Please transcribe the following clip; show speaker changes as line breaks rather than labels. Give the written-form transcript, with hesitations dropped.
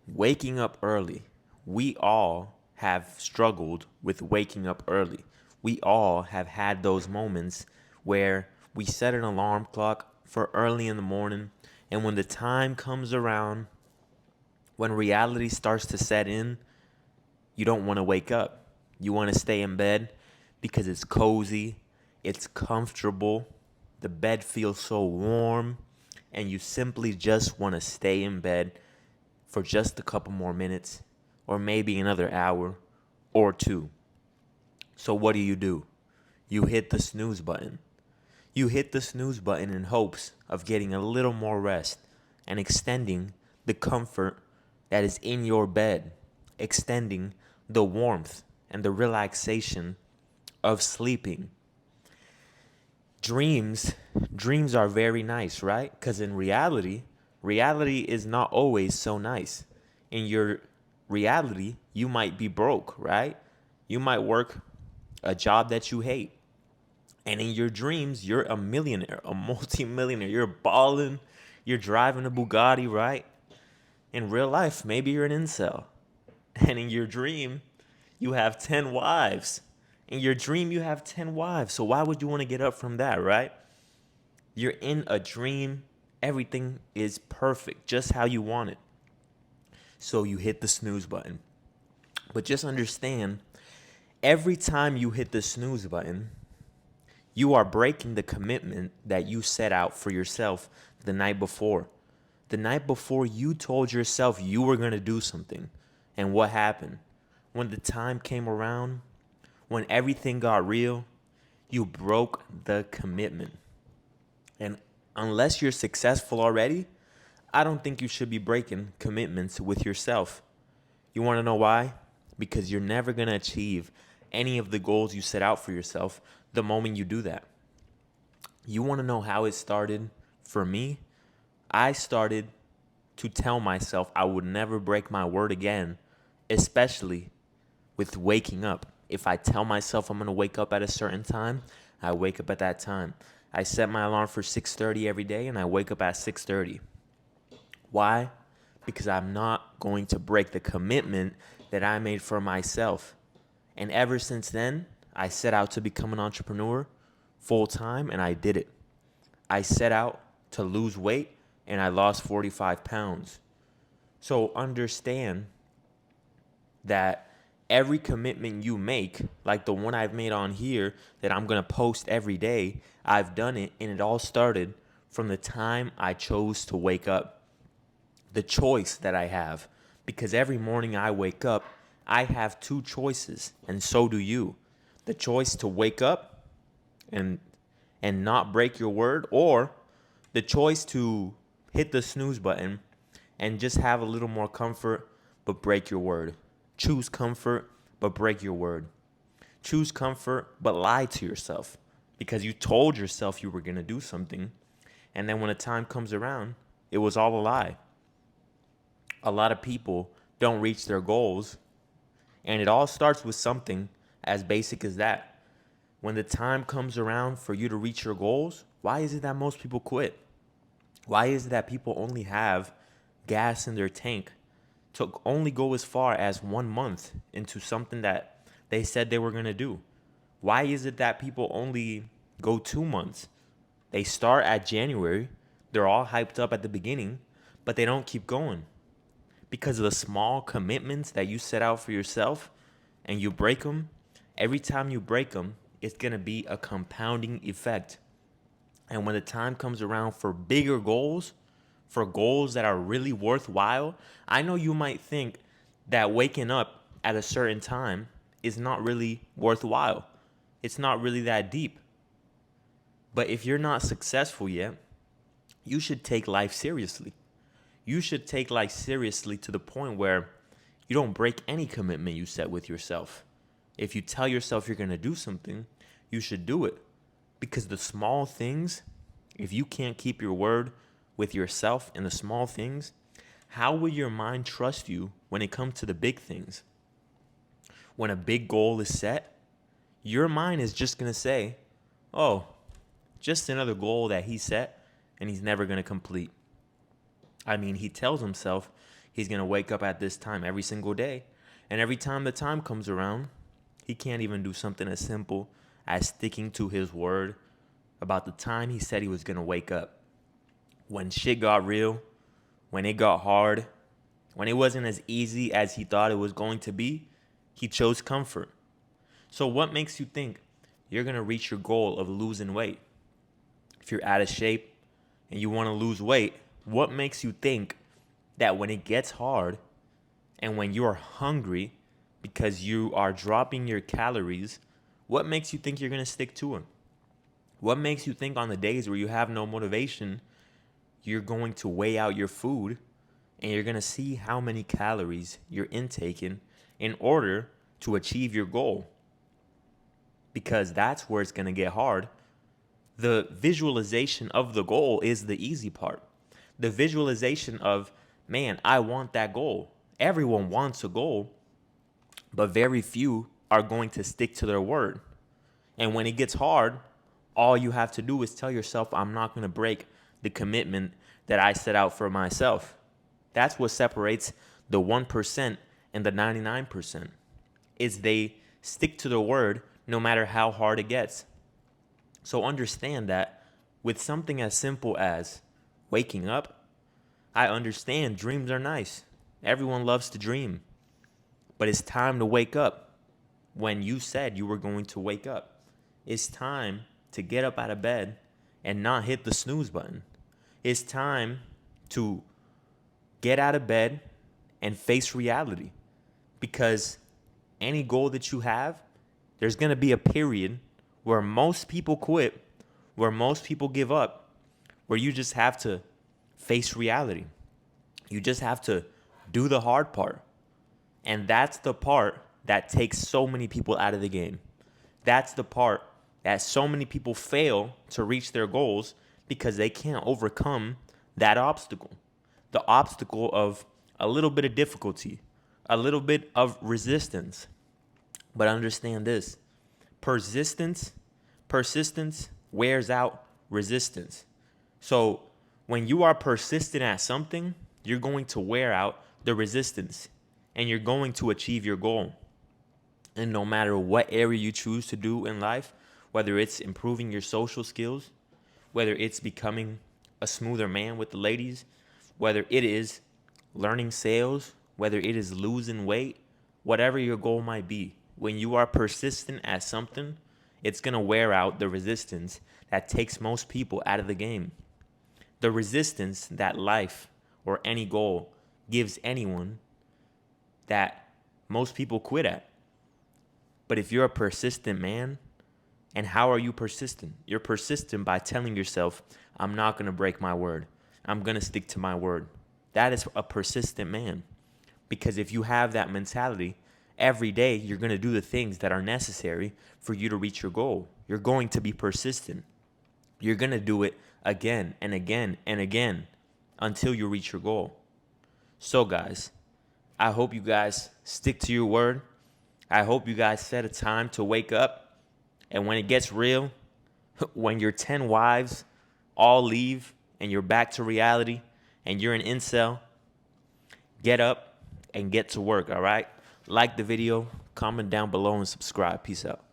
Waking up early. We all have struggled with waking up early. We all have had those moments where we set an alarm clock for early in the morning, and when the time comes around, when reality starts to set in, you don't want to wake up. You want to stay in bed because it's cozy, it's comfortable, the bed feels so warm, and you simply just want to stay in bed for just a couple more minutes or maybe another hour or two. So, what do? You hit the snooze button. You hit the snooze button in hopes of getting a little more rest and extending the comfort that is in your bed, extending the warmth and the relaxation of sleeping. Dreams, dreams are very nice, right? Because in reality is not always so nice. In your reality, you might be broke, right? You might work a job that you hate. And in your dreams, you're a millionaire, a multi-millionaire. You're balling, you're driving a Bugatti, right? In real life, maybe you're an incel. And in your dream, you have 10 wives. In your dream, you have 10 wives. So why would you want to get up from that, right? You're in a dream. Everything is perfect, just how you want it. So you hit the snooze button. But just understand, every time you hit the snooze button, you are breaking the commitment that you set out for yourself the night before. The night before, you told yourself you were going to do something. And what happened? When the time came around, when everything got real, you broke the commitment. And unless you're successful already, I don't think you should be breaking commitments with yourself. You want to know why? Because you're never going to achieve any of the goals you set out for yourself the moment you do that. You want to know how it started? For me, I started to tell myself I would never break my word again, especially with waking up. If I tell myself I'm going to wake up at a certain time, I wake up at that time. I set my alarm for 6:30 every day and I wake up at 6:30. Why? Because I'm not going to break the commitment that I made for myself. And ever since then, I set out to become an entrepreneur full time and I did it. I set out to lose weight and I lost 45 pounds. So understand that every commitment you make, like the one I've made on here that I'm going to post every day, I've done it, and it all started from the time I chose to wake up. The choice that I have, because every morning I wake up, I have two choices, and so do you. The choice to wake up and not break your word, or the choice to hit the snooze button and just have a little more comfort but break your word. Choose comfort but break your word. Choose comfort but lie to yourself because you told yourself you were going to do something, and then when the time comes around, it was all a lie. A lot of people don't reach their goals, and it all starts with something as basic as that. When the time comes around for you to reach your goals, why is it that most people quit? Why is it that people only have gas in their tank to only go as far as 1 month into something that they said they were going to do? Why is it that people only go 2 months? They start at January, they're all hyped up at the beginning, but they don't keep going because of the small commitments that you set out for yourself and you break them. Every time you break them, it's going to be a compounding effect. And when the time comes around for bigger goals, for goals that are really worthwhile, I know you might think that waking up at a certain time is not really worthwhile. It's not really that deep. But if you're not successful yet, you should take life seriously. You should take life seriously to the point where you don't break any commitment you set with yourself. If you tell yourself you're going to do something, you should do it. Because the small things, if you can't keep your word with yourself in the small things, how will your mind trust you when it comes to the big things? When a big goal is set, your mind is just going to say, oh, just another goal that he set and he's never going to complete. I mean, he tells himself He's going to wake up at this time every single day. And every time the time comes around, he can't even do something as simple as sticking to his word about the time he said he was going to wake up. When shit got real, when it got hard, when it wasn't as easy as he thought it was going to be, he chose comfort. So what makes you think you're going to reach your goal of losing weight? If you're out of shape and you want to lose weight, what makes you think that when it gets hard and when you are hungry because you are dropping your calories, what makes you think you're going to stick to them? What makes you think on the days where you have no motivation, you're going to weigh out your food and you're going to see how many calories you're intaking in order to achieve your goal? Because that's where it's going to get hard. The visualization of the goal is the easy part. The visualization of, man, I want that goal. Everyone wants a goal, but very few are going to stick to their word. And when it gets hard, all you have to do is tell yourself, I'm not going to break the commitment that I set out for myself. That's what separates the 1% and the 99%, is they stick to their word no matter how hard it gets. So understand that with something as simple as waking up, I understand dreams are nice. Everyone loves to dream. But it's time to wake up when you said you were going to wake up. It's time to get up out of bed and not hit the snooze button. It's time to get out of bed and face reality. Because any goal that you have, there's going to be a period where most people quit, where most people give up, where you just have to face reality. You just have to do the hard part. And that's the part that takes so many people out of the game. That's the part that so many people fail to reach their goals because they can't overcome that obstacle. The obstacle of a little bit of difficulty, a little bit of resistance. But understand this, persistence wears out resistance. So when you are persistent at something, you're going to wear out the resistance and you're going to achieve your goal. And no matter what area you choose to do in life, whether it's improving your social skills, whether it's becoming a smoother man with the ladies, whether it is learning sales, whether it is losing weight, whatever your goal might be, when you are persistent at something, it's going to wear out the resistance that takes most people out of the game. The resistance that life or any goal gives anyone that most people quit at. But if you're a persistent man, and how are you persistent? You're persistent by telling yourself, I'm not going to break my word. I'm going to stick to my word. That is a persistent man. Because if you have that mentality, every day you're going to do the things that are necessary for you to reach your goal. You're going to be persistent. You're going to do it again and again and again until you reach your goal. So guys, I hope you guys stick to your word. I hope you guys set a time to wake up. And when it gets real, when your 10 wives all leave and you're back to reality and you're an incel, get up and get to work, all right? Like the video, comment down below, and subscribe. Peace out.